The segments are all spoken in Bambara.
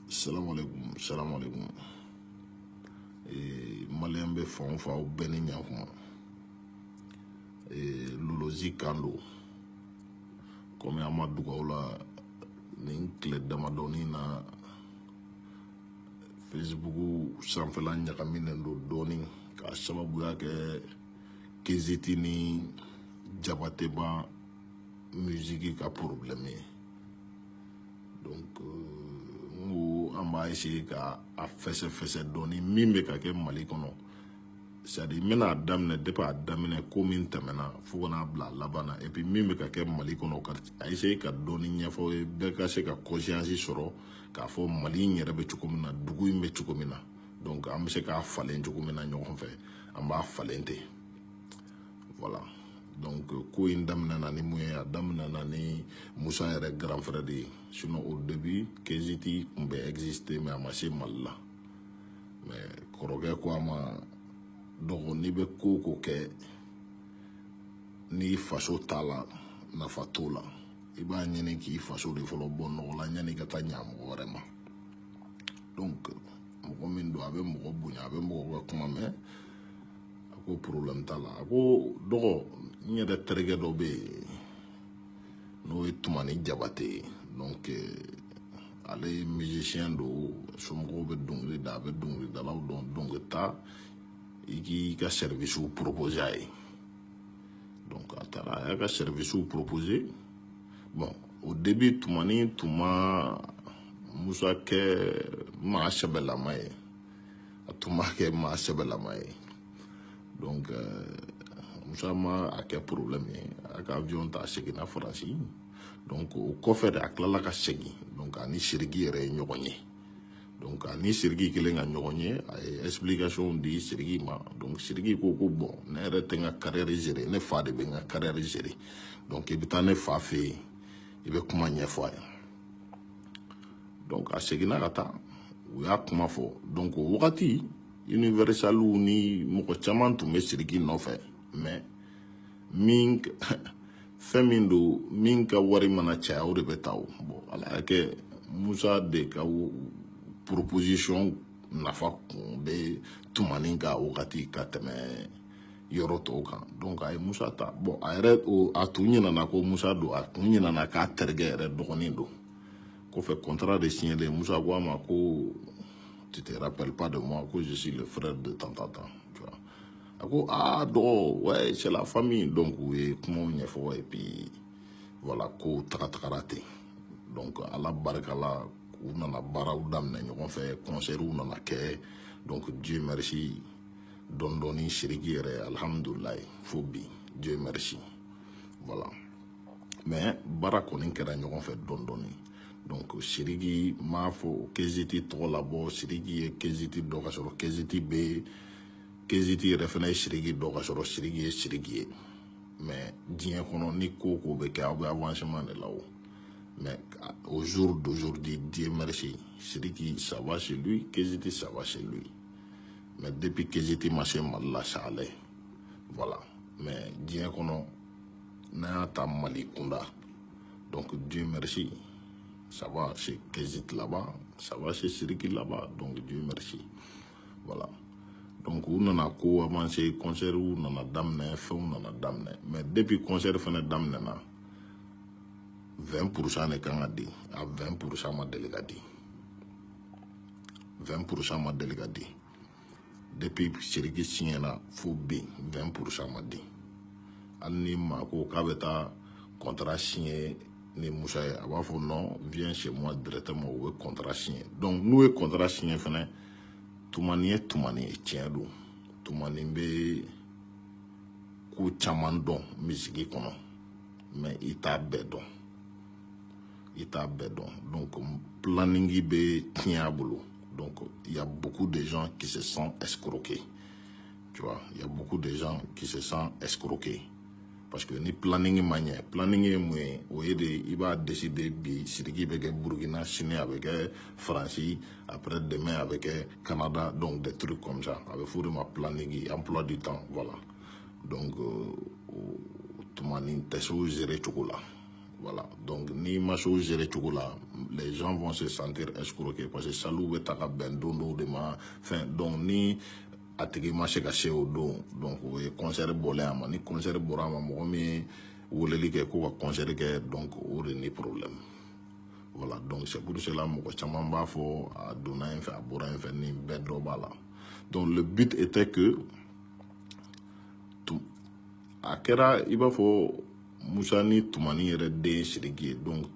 Salam alaikum, salam alaikum. Malien be fan fa o beni nyankuma. Lolozi kando. Comme Amadou Gaola ni kile damadoni na Facebook sanfɛla ɲagaminen do dɔɔni k'a sababuya kɛ Kiziti ni Jabateba musiki ka problème ye. Donc n ko an b'a essayer ka a fɛsɛ dɔɔni min bɛ ka kɛ Mali kɔnɔ. C'est-à-dire n bɛna daminɛ depuis a daminɛ ko min tɛmɛna fo ka n'a bila laban na et puis min bɛ ka kɛ Mali kɔnɔ ka a essayer ka dɔɔni ɲɛfɔ aw ye bɛɛ ka se ka conscience sɔrɔ k'a fɔ Mali in yɛrɛ bɛ cogo min na dugu in bɛ cogo min na. Donc an bɛ se k'a falen cogo min na ɲɔgɔn fɛ an b'a falen ten. Voilà. Donc ko in daminɛna ni mun ye a daminɛna ni Musa yɛrɛ grand frère de ye. Sinon au début Kiziti tun bɛ exister mais a ma se Mali la. Mais kɔrɔkɛ ko a ma donc n'i bɛ ko o ko kɛ ni faso t'a la nafa t'o la i b'a ɲini k'i faso de fɔlɔ bɔ nɔgɔ la yanni i ka taa ɲa mɔgɔ wɛrɛ ma. Donc mɔgɔ min don a bɛ mɔgɔ bonya a bɛ mɔgɔ ka kuma mɛn a ko problème t'a la a ko dɔgɔ n yɛrɛ terikɛ dɔ bɛ yen n'o ye Tumani Jabate ye. Donc ale ye musicien don somɔgɔw bɛ dɔnkili da a bɛ dɔnkilidalaw dɔn dɔnkilita i k'i ka service proposé a ye. Donc a taara a y'a ka service proposé. Bon au début Tumani tun ma Musa kɛ maa sɛbɛlama ye a tun b'a kɛ maa sɛbɛlama ye. Donc Musa ma a kɛ problème ye a ka avion ta a seginna Faransi. Donc o kɔfɛ de a tilala ka segin donc ani Siriki yɛrɛ ye ɲɔgɔn ye. Donc ani Siriki kelen ka ɲɔgɔn ye a ye explication di Siriki ma. Donc Siriki ko bon ne yɛrɛ tɛ n ka carrière gérer ne fa de bɛ n ka carrière gérer. Donc i bɛ taa ne fa fɛ yen i bɛ kuma ɲɛfɔ a ye. Donc a seginna ka taa u y'a kuma fɔ. Donc o wagati Universaliw ni mɔgɔ caman tun bɛ Siriki nɔfɛ mais min fɛn min don min ka wari mana caya o de bɛ taa o. Bon ala y'a kɛ Musa de ka proposition nafa kun bɛ Tumani ka wagati ka tɛmɛ yɔrɔ tɔw kan. Donc a ye Musa ta. Bon a yɛrɛ a tun ɲinɛna ko Musa don a tun ɲinɛna k'a terikɛ yɛrɛ dɔgɔnin don. Kɔfɛ contrat de signé Musa ko a ma ko tu te rappelles pas de moi que je suis le frère de tant. Tu vois. A ko dɔgɔ ouais c'est la famille. Donc u ye kumaw ɲɛfɔ et puis voilà ko tagara ten. Donc ala barika la u nana baaraw daminɛ ɲɔgɔn fɛ concertw nana kɛ. Donc Dieu merci dɔɔni Siriki yɛrɛ alhamdulilayi fo bi Dieu merci. Voilà. Mais baara kɔni kɛra ɲɔgɔn fɛ dɔɔni. Donc Siriki m'a fɔ Kiziti tɔgɔ labɔ Siriki ye Kiziti dɔ ka sɔrɔ Kiziti bɛ Kiziti yɛrɛ fana ye Siriki dɔ ka sɔrɔ Siriki ye Siriki ye. Mais diɲɛ kɔnɔ ni ko bɛ kɛ aw bɛ avancement de la o. Mais au jour d'aujourd'hui Dieu merci Siriki ça va chez lui Kiziti ça va chez lui. Mais depuis Kiziti ma se Mali la ça allait. Voilà. Mais diɲɛ kɔnɔ n'a y'a ta Mali kunda. Donc Dieu merci ça va chez Kiziti là-bas, ça va chez Siriki là-bas, donc Dieu merci. Voilà. Donc on nana ko avancé concert ou nana daminɛ fɛnw nana daminɛ mais depuis concert fana daminɛna 20% de kan ka di a 20% ma deli ka di 20% ma deli ka di depuis Siriki signera fo bi 20% ma di hali ni maa ko k'a bɛ taa contrat signé ni Musa ye a b'a fɔ non viens chez moi directement u bɛ contrat signé. Donc n'u ye contrat signé fana Tumani ye Tumani ye tiɲɛ don Tumani bɛ ko caman dɔn misiki kɔnɔ mais i t'a bɛɛ dɔn donc planning bɛ tiɲɛ a bolo. Donc il y a beaucoup de gens qui se sentent escroqués. Tu vois, il y a beaucoup de gens qui se sentent escroqués. Parce que ni planning ma ɲɛ planning ye mun ye o ye de i b'a décider bi Siriki bɛ kɛ Burkina sini a bɛ kɛ Faransi après demain a bɛ kɛ Canada donc des trucs comme ça a bɛ f'o de ma planning emploi du temps voilà. Donc Tumani tɛ se o gérer cogo la Voilà, donc ni ma chose gérer là, les gens vont se sentir escroqués parce que salou veut taka ben dondo de ma fin donc ni atigi ma se ka se o don donc o ye concert bolé ama ni concert bora ma mo mi woleli ke ko ka concert ke donc o de ni problème. Voilà, donc c'est pour cela mo chaman ba fo a dona en fait a bora en fait ni bedo bala. Donc le but était que tout a kera iba fo Musa ni Tumani yɛrɛ den Sidiki ye donc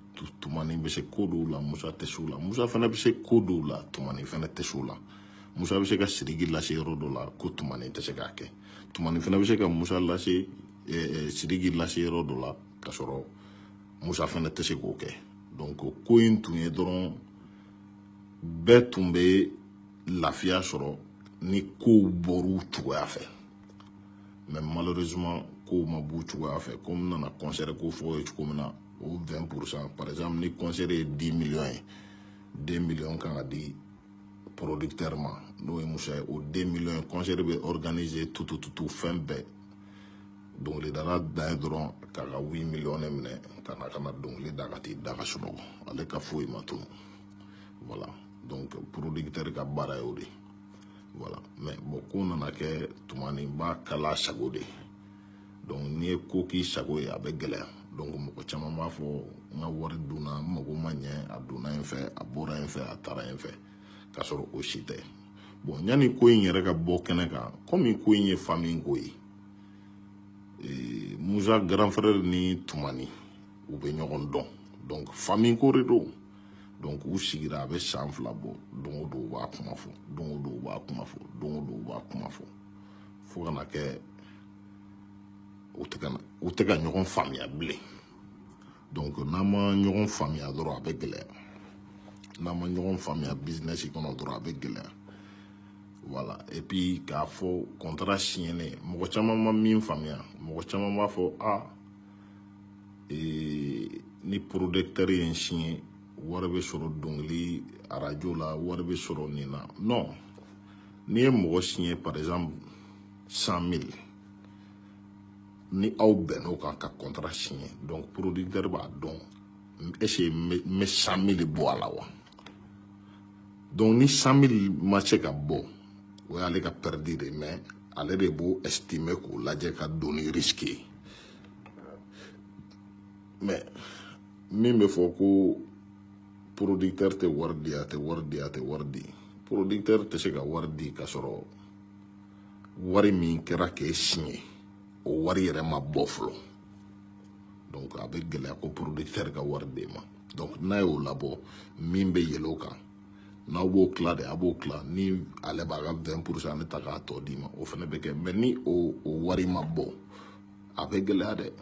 Tumani bɛ se ko dɔw la Musa tɛ se o la Musa fana bɛ se ko dɔw la Tumani fana tɛ se o la Musa bɛ se ka Sidiki lase yɔrɔ dɔ la ko Tumani tɛ se k'a kɛ Tumani fana bɛ se ka Musa lase Sidiki lase yɔrɔ dɔ la k'a sɔrɔ Musa fana tɛ se k'o kɛ donc ko in tun ye dɔrɔn bɛɛ tun bɛ lafiya sɔrɔ ni kow bɔr'u cogoya fɛ mais malheureusement ko ma b'u cogoya fɛ comme nana concert ko fɔ ye cogo min na o 20% par exemple ni concert ye 10 millions ye 2 millions kan ka di producteur ma n'o ye Musa ye o 2 millions concert bɛ organiser tout fɛn bɛɛ dɔnkilidala dan ye dɔrɔn k'a ka 8 millions ne minɛ ka na dɔnkili da ka t'i da ka sunɔgɔ ale ka foyi ma tunu voilà donc producteur ka baara ye o de voilà mais bon ko nana kɛ Tumani b'a kala sago de donc n'i ye ko k'i sago ye a bɛ gɛlɛya donc mɔgɔ caman b'a fɔ n ka wari dunna n mago ma ɲɛ a donna yen fɛ a bɔra yen fɛ a taara yen fɛ k'a sɔrɔ o si tɛ bon yanni ko in yɛrɛ ka bɔ kɛnɛ kan komi ko in ye famille ko ye Musa grand frère ni Tumani u bɛ ɲɔgɔn dɔn donc famille ko de don donc u sigira a bɛ san 2 bɔ don o don u b'a kuma fɔ don o don u b'a kuma fɔ don o don u b'a kuma fɔ fo ka na kɛ u tɛ ka ɲɔgɔn faamuya bilen donc n'an ma ɲɔgɔn faamuya dɔrɔn a bɛ gɛlɛya n'an ma ɲɔgɔn faamuya business kɔnɔ dɔrɔn a bɛ gɛlɛya voilà et puis k'a fɔ contrat signé mɔgɔ caman ma min faamuya mɔgɔ caman b'a fɔ ni producteur ye n signé wari bɛ sɔrɔ dɔnkili radio la wari bɛ sɔrɔ nin na non n'i ye mɔgɔ signé par exemple 100 000 ni aw bɛnn'o kan ka contrat signé donc producteur b'a dɔn est-ce que n bɛ 100 000 bɔ a la wa donc ni 100 000 ma se ka bɔ o y'ale ka perdu de mais ale de b'o estimer k'o lajɛ ka donni risque mais min bɛ fɔ ko producteur tɛ wari di a tɛ wari di a tɛ wari di producteur tɛ se ka wari di ka sɔrɔ wari min kɛra k'e signé o wari yɛrɛ ma bɔ fɔlɔ donc a bɛ gɛlɛya ko producteur ka wari d'e ma donc n'a y'o labɔ min bɛ yɛlɛ o kan n'aw b'o tila de a b'o tila ni ale b'a ka 20% ne ta k'a tɔ d'i ma o fana bɛ kɛ mais ni o wari ma bɔ a bɛ gɛlɛya dɛ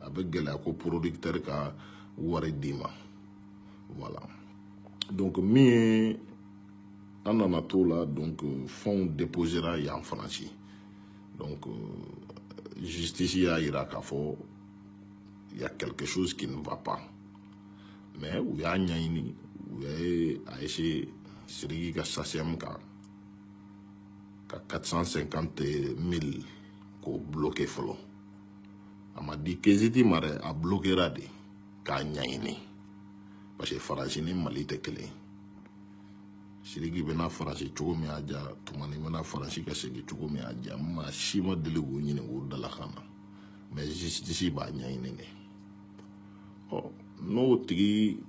a bɛ gɛlɛya ko producteur ka wari d'i ma voilà donc min ye an nana t'o la donc fonds déposera yan Faransi donc justice y'a yira k'a fɔ il y a quelque chose qui ne va pas mais u y'a ɲɛɲini u ye a essayer Sidiki ka SACEM kan ka 450 000 k'o bloqué fɔlɔ a ma di Keziti ma dɛ a bloquera de k'a ɲɛɲini parce que Faransi ni Mali tɛ kelen Sidiki bɛna Faransi cogo min a diya Tumani bɛna Faransi ka segin cogo min a diya maa si ma deli k'o ɲini k'o dalakan na mais justice b'a ɲɛɲini de n'o tigi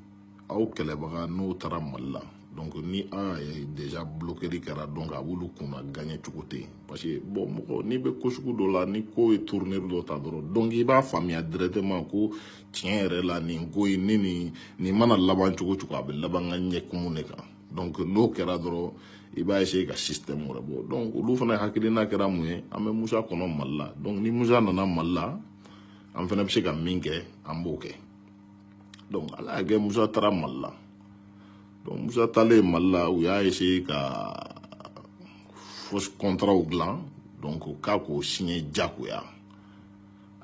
aw kɛlɛbaga n'o taara Mali la donc ni a ye déjà bloqué kɛra donc a b'olu kunna gagné cogo tɛ yen parce que bon mɔgɔ n'i bɛ ko sugu dɔ la ni ko ye tourner dɔ ta dɔrɔn donc i b'a faamuya directement ko tiɲɛ yɛrɛ la nin ko in ni nin mana laban cogo cogo a bɛ laban ka ɲɛkumu de kan donc n'o kɛra dɔrɔn i b'a essayer ka système wɛrɛ bɔ donc olu fana hakilina kɛra mun ye an bɛ Musa kɔnɔ Mali la donc ni Musa nana Mali la an fana bɛ se ka min kɛ an b'o kɛ donc ala y'a kɛ Musa taara Mali la donc Musa taalen Mali la u y'a essayer ka fausse contrat dilan donc k'a k'o signé jagoya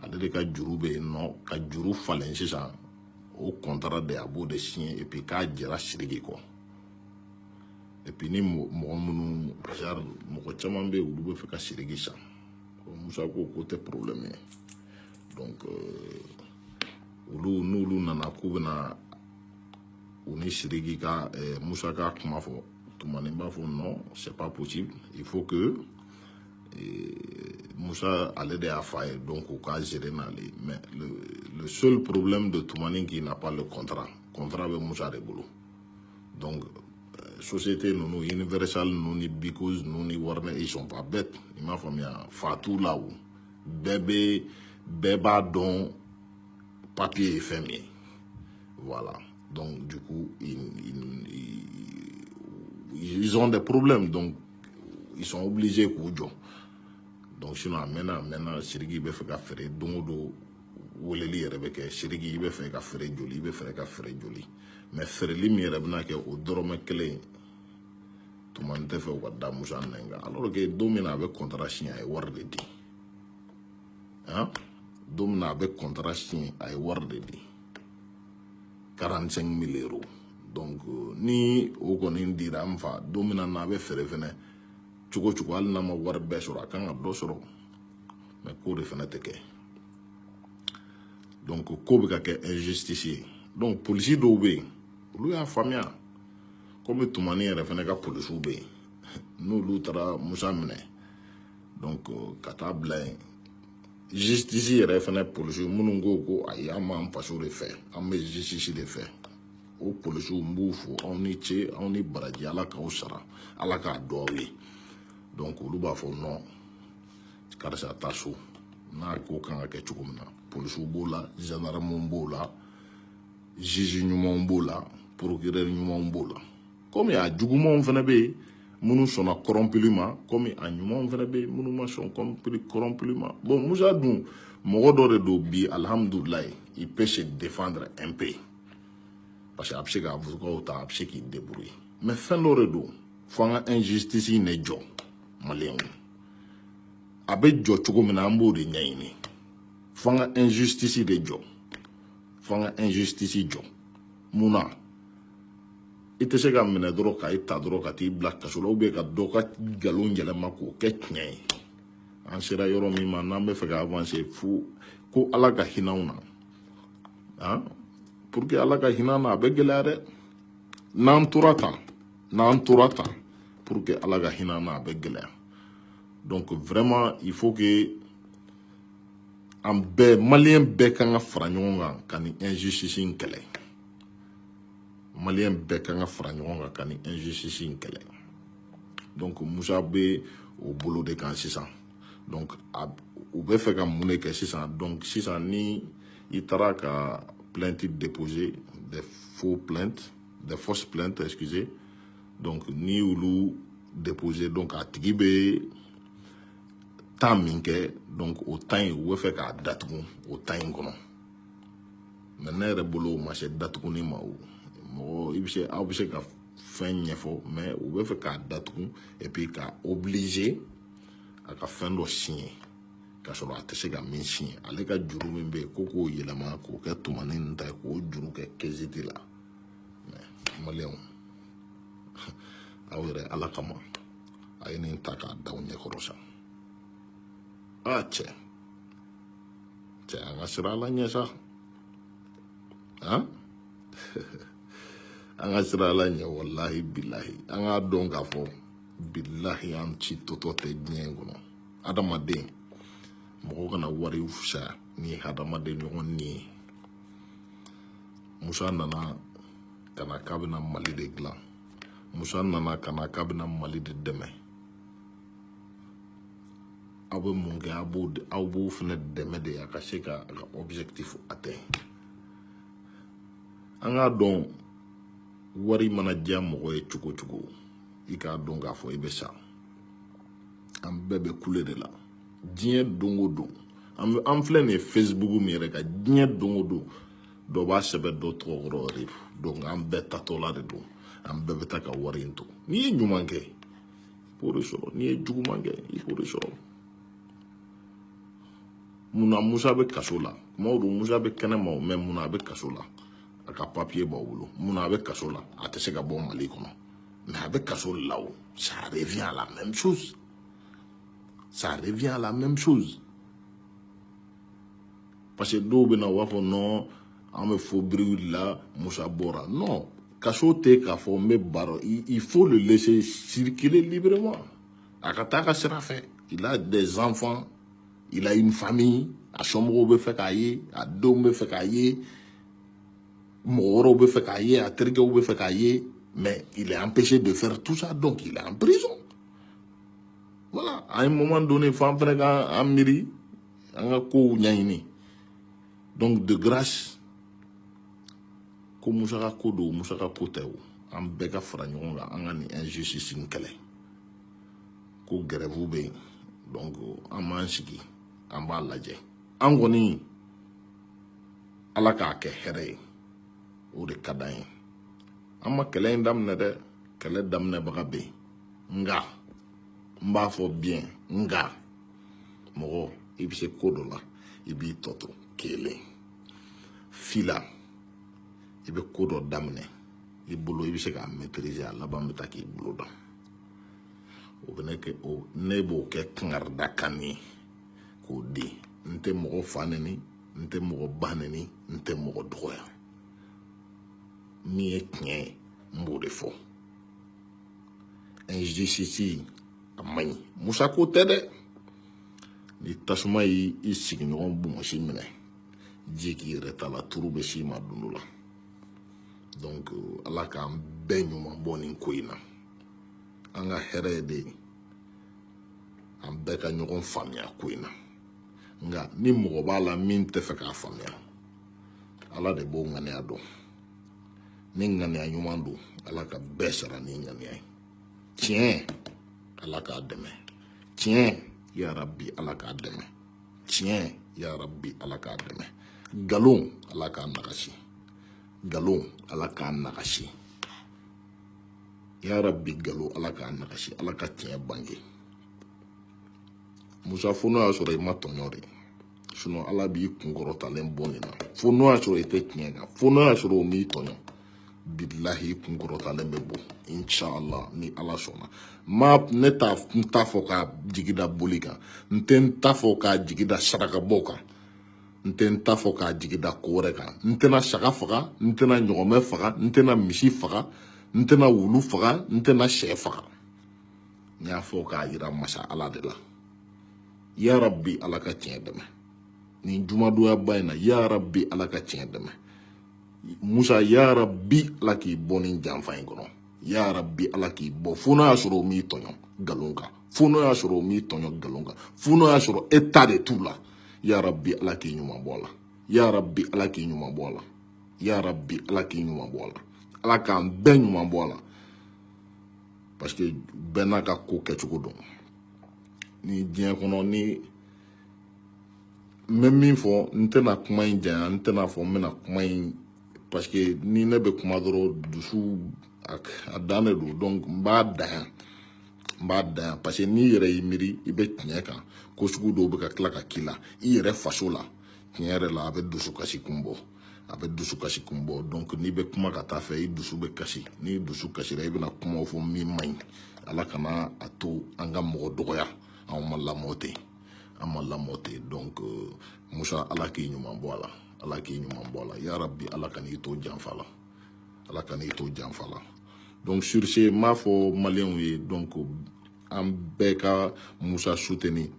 ale de ka juru bɛ yen nɔ ka juru falen sisan o contrat de a b'o de signé et puis k'a jɛra Sidiki kɔ et puis ni mɔgɔ minnu genre mɔgɔ caman bɛ yen olu bɛ fɛ ka Sidiki san Musa ko k'o tɛ problème ye donc n'olu nana k'u bɛna u ni Sidiki ka Musa ka kuma fɔ Tumani b'a fɔ non c'est pas possible, il faut que Musa ale de y'a fa ye donc u ka gérer n'ale, mais le seul problème de Tumani qui n'a pas le contrat bɛ Musa de bolo, donc société ninnu Universal ninnu ni Bicos ninnu ni Warner ils sont pas bêtes, i m'a faamuya, Fatou là où bɛɛ b'a dɔn papier est fait min, voilà. Donc du coup ils ont des problèmes, donc ils sont obligés k'u jɔ. Donc sinon maintenant Sidiki bɛ fɛ ka feere don o don weleli yɛrɛ bɛ kɛ Sidiki i bɛ fɛ ka feere joli, i bɛ fɛ ka feere joli, mais feereli min yɛrɛ bɛna kɛ o dɔrɔmɛ kelen Tumani tɛ fɛ u ka da Musa nɛn kan, alors que don min na a bɛ contrat signé a ye wari de di, hein, don min na a bɛ contrat signé a ye wari de di 45 000 €. Donc ni o kɔni dira an fa don min na n'a bɛ feere fɛnɛ cogo cogo hali n'a ma wari bɛɛ sɔrɔ a kan ka dɔ sɔrɔ, mais ko de fɛnɛ tɛ kɛ, donc ko bɛ ka kɛ injustice ye. Donc polisi dɔw bɛ yen olu y'a faamuya, komi Tumani yɛrɛ fɛnɛ ka polisiw bɛ yen n'olu taara Musa minɛ, donc ka taa bila yen justice yɛrɛ fɛnɛ polisiw minnu ko ayi an b'an faso de fɛ, an bɛ justice de fɛ, o polisiw n b'u fo, aw ni ce aw ni baraji, ala k'aw sara, ala k'a dɔn aw ye. Donc olu b'a fɔ non karisa ta so n'a ko kan ka kɛ cogo min na, polisiw b'o la, gendarmew b'o la, juge ɲumanw b'o la, procureur ɲumanw b'o la, komi a jugumanw fɛnɛ bɛ yen minnu sɔnna corrompuli ma, komi a ɲumanw fɛnɛ bɛ yen minnu ma sɔn corrompuli ma. Bon Musa dun mɔgɔ dɔ de don bi alhamdulilayi, il peut se défendre un peu parce que a bɛ se ka avocatw ta, a bɛ se k'i débrouiller, mais fɛn dɔ de don fo an ka injustice in de jɔ maliyɛnw, a bɛ jɔ cogo min na an b'o de ɲɛɲini, fo an ka injustice de jɔ, fo an ka injustice jɔ. Munna i tɛ se ka minɛ dɔrɔn ka i ta dɔrɔn ka t'i bila kaso la, ou bien ka dɔ ka nkalon yɛlɛma k'o kɛ tiɲɛ ye. An sera yɔrɔ min ma n'an bɛ fɛ ka avancer fo ko ala ka hinɛ anw na, hein, pour que ala ka hinɛ an na a bɛ gɛlɛya dɛ, n'an tora tan pour que ala ka hinɛ an na a bɛ gɛlɛya. Donc vraiment il faut que an bɛɛ maliyɛn bɛɛ kan ka fara ɲɔgɔn kan ka ni injustice in kɛlɛ, maliyɛn bɛɛ kan ka fara ɲɔgɔn kan ka ni injustice in kɛlɛ. Donc Musa bɛ o bolo de kan sisan, donc u bɛ fɛ ka mun de kɛ sisan, donc sisan ni i taara ka plainte déposer, des fausses plaintes, excusez, donc ni olu déposer, donc a tigi bɛ temps min kɛ, donc o temps in u bɛ fɛ k'a datugu o temps in kɔnɔ, mais ne yɛrɛ bolo o ma se datuguni ma o, mɔgɔ aw bɛ se ka fɛn ɲɛfɔ, mais u bɛ fɛ k'a datugu et puis ka obliger a ka fɛn dɔ signer k'a sɔrɔ a tɛ se ka min signer, ale ka juru min bɛ yen ko k'o yɛlɛma k'o kɛ Tumani nin ta ye k'o juru kɛ kɛsiti la, mais maliyɛnw aw yɛrɛ ala kama a ye nin ta k'a da aw ɲɛkɔrɔ sa. Cɛ an ka sira ala ɲɛ sa, han an ka sira ala ɲɛ wallahi bilahi, an k'a dɔn k'a fɔ bilahi an ci tɔtɔ tɛ diɲɛ in kɔnɔ. Adamaden mɔgɔ kana wari fisaya ni hadamaden ɲɔgɔn ni ye. Musa nana kana k'a bɛna Mali de dilan, Musa nana kana k'a bɛna Mali de dɛmɛ. Aw bɛ mun kɛ aw b'o fɛnɛ dɛmɛ de a ka se ka a ka objectif atteindre. An k'a dɔn wari mana diya mɔgɔ ye cogo cogo i k'a dɔn k'a fɔ i bɛ sa, an bɛɛ bɛ kule de la diɲɛ don o don. An filɛ nin ye Facebook min yɛrɛ kan diɲɛ don o don dɔ b'a sɛbɛn dɔ tɔgɔ kɔrɔ de, donc an bɛɛ tatɔ la de don, an bɛɛ bɛ taa ka wari in to. N'i ye ɲuman kɛ i b'o de sɔrɔ, n'i ye juguman kɛ i b'o de sɔrɔ. Munna Musa bɛ kaso la, tuma dɔw Musa bɛ kɛnɛma, mais munna a bɛ kaso la, a ka papier b'aw bolo, munna a bɛ kaso la, a tɛ se ka bɔ Mali kɔnɔ, mais a bɛ kaso la o, ça revient à la même chose, ça revient à la même chose. Parce que dɔw bɛ na u b'a fɔ non an bɛ fo biri la Musa bɔra non kaso tɛ k'a fɔ n bɛ baro il faut le laisser circuler librement a ka taa ka sira fɛ il a des enfants il a une famille a somɔgɔw bɛ fɛ k'a ye a denw bɛ fɛ k'a ye mɔgɔ wɛrɛw bɛ fɛ k'a ye a terikɛw bɛ fɛ k'a ye mais il est empêché de faire tout ça donc il est en prison voilà à un moment donné fan fɛnɛ ka an miiri an ka kow ɲɛɲini donc de grâce ko Musa ka ko don Musa ka ko tɛ o an bɛɛ ka fara ɲɔgɔn kan an ka nin injustice in kɛlɛ ko grève bɛ yen donc an m'an sigi an b'a lajɛ an kɔni Ala k'a kɛ hɛrɛ ye o de ka d'an ye an ma kɛlɛ in daminɛ dɛ kɛlɛ daminɛbaga bɛ yen nka n b'a fɔ bien nka mɔgɔ i bɛ se ko dɔ la i b'i tɔ to kelen fila i bɛ ko dɔ daminɛ i bolo i bɛ se k'a maîtriser a laban bɛ taa k'i bolo dan o bɛ ne kɛ o ne b'o kɛ kangarida kan ye k'o di n tɛ mɔgɔ fa neni n tɛ mɔgɔ ba neni n tɛ mɔgɔ dɔgɔya min ye tiɲɛ ye n b'o de fɔ injustice a man ɲi Musa ko tɛ dɛ ni tasuma y'i sigiɲɔgɔn bungosi minɛ ji k'i yɛrɛ ta la turu bɛ s'i ma don dɔ la donc Ala k'an bɛɛ ɲuman bɔ nin ko in na an ka hɛrɛ ye de an bɛɛ ka ɲɔgɔn faamuya ko in na nka ni mɔgɔ b'a la min tɛ fɛ k'a faamuya Ala de b'o ŋaniya dɔn ni ŋaniya ɲuman don Ala ka bɛɛ sara ni ŋaniya ye tiɲɛ Ala k'a dɛmɛ tiɲɛ ya Rabbi Ala k'a dɛmɛ tiɲɛ ya Rabbi Ala k'a dɛmɛ nkalon Ala k'a nagasi nkalon Ala k'a nagasi ya Rabbi nkalon Ala k'a nagasi Ala ka tiɲɛ bange Musa fo n'o y'a sɔrɔ i ma tɔɲɔ de sinon Ala b'i kunkɔrɔtalen bɔ nin na fo n'o y'a sɔrɔ i tɛ tiɲɛ kan fo n'o y'a sɔrɔ o m'i tɔɲɔ bilahi i kunkɔrɔtalen bɛ bɔ inshallah ni Ala sɔnna ne t'a fɔ k'a jigida boli kan n tɛ n t'a fɔ k'a jigida sarakabɔ kan n tɛ n t'a fɔ k'a jigida ko wɛrɛ kan n tɛna saga faga n tɛna ɲɔgɔmɛ faga n tɛna misi faga n tɛna wulu faga n tɛna sɛ faga n y'a fɔ k'a yira masa Ala de la ya Rabbi Ala ka tiɲɛ dɛmɛ nin jumadonya in na ya Rabbi Ala ka tiɲɛ dɛmɛ Musa ya Rabbi Ala k'i bɔ nin janfa in kɔnɔ ya Rabbi Ala k'i bɔ fo n'o y'a sɔrɔ o m'i tɔɲɔ nkalon kan fo n'o y'a sɔrɔ o m'i tɔɲɔ nkalon kan fo n'o y'a sɔrɔ e ta de t'u la ya Rabbi Ala k'i ɲuman bɔ a la ya Rabbi Ala k'i ɲuman bɔ a la ya Rabbi Ala k'i ɲuman bɔ a la Ala k'an bɛɛ ɲuman bɔ a la parce que bɛɛ n'a ka ko kɛcogo dɔn ni diɲɛ kɔnɔ ni n bɛ min fɔ n tɛna kuma in janya n tɛna fɔ n bɛna kuma in parce que ni ne bɛ kuma dɔrɔn dusu a dan de don donc n b'a dan yan parce que n'i yɛrɛ y'i miiri i bɛ tiɲɛ kan ko sugu dɔw bɛ ka tila ka k'i la i yɛrɛ faso la tiɲɛ yɛrɛ la a bɛ dusukasi kun bɔ donc n'i bɛ kuma ka taa fɛ i dusu bɛ kasi n'i dusu kasira i bɛna kumaw fɔ min man ɲi Ala kana a to an ka mɔgɔ dɔgɔya anw ma lamɔ ten donc Musa Ala k'i ɲuman bɔ a la Ala k'i ɲuman bɔ a la ya Rabbi Ala kan'i to janfa la donc sur ce m'a fɔ maliyɛnw ye donc an bɛɛ ka Musa soutenir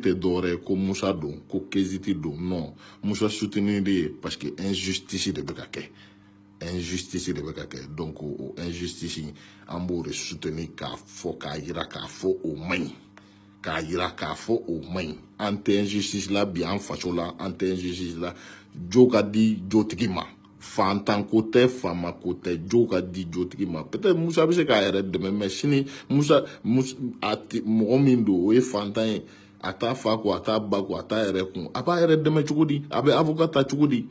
tɛ dɔwɛrɛ ye ko Musa don ko Keziti don non Musa soutenir de ye parce que injustice de bɛ ka kɛ donc o injustice an b'o de soutenir k'a fɔ k'a yira k'a fɔ o man ɲi an tɛ injustice la bi an faso la an tɛ injustice la jo ka di jotigi ma fantan ko tɛ faama ko tɛ jo ka di jotigi ma peut-être Musa bɛ se k'a yɛrɛ dɛmɛ mais sini Musa mɔgɔ min don o ye fantan ye a t'a fa ko a t'a ba ko a t'a yɛrɛ kun a b'a yɛrɛ dɛmɛ cogo di a bɛ avocat ta cogo di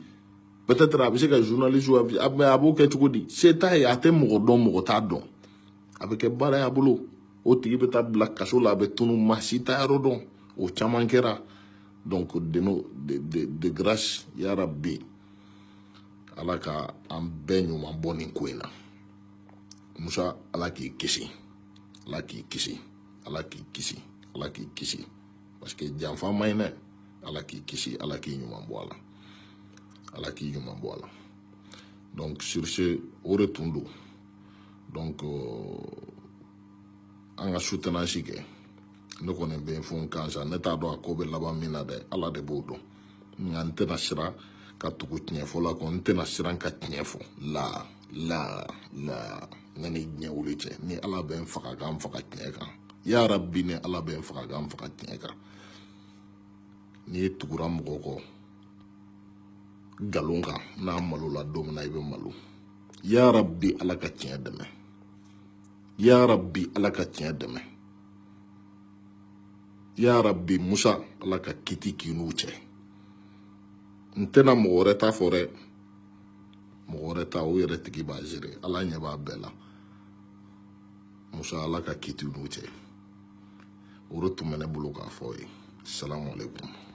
peut-être a bɛ se ka journaliste a b'o kɛ cogo di se t'a ye a tɛ mɔgɔ dɔn mɔgɔ t'a dɔn a bɛ kɛ baara y'a bolo o tigi bɛ taa bila kaso la a bɛ tunu maa si t'a yɔrɔ dɔn o caman kɛra donc de grâce ya Rabbi Ala ka an bɛɛ ɲuman bɔ nin ko in na Musa Ala k'i kisi parce que janfa man ɲi dɛ Ala k'i kisi Ala k'i ɲuman bɔ a la ala k'i ɲuman bɔ a la donc sur ce o de tun don donc an ka soutenance kɛ ne kɔni bɛ n fɔ n kan sa ne t'a dɔn a ko bɛ laban min na dɛ ala de b'o dɔn nka n tɛna siran ka tugu tiɲɛ fɔ la kɔ n tɛna siran ka tiɲɛ fɔ la ne ni diɲɛ wuli cɛ ni ala bɛ n faga k'an faga tiɲɛ kan ya rabbi ni ala bɛ n faga k'an faga tiɲɛ kan n'i ye tugura mɔgɔ kɔ nkalon kan n'a malola don min na i bɛ malo ya rabbi ala ka tiɲɛ dɛmɛ ya rabbi ala ka tiɲɛ dɛmɛ ya rabbi musa ala ka kiti k'i n'u cɛ n tɛna mɔgɔ wɛrɛ ta fɔ dɛ mɔgɔ wɛrɛ ta o yɛrɛ tigi b'a gere ala ɲɛ b'a bɛɛ la musa ala ka kiti n'u cɛ o de tun bɛ ne bolo k'a fɔ ye salamu aleykum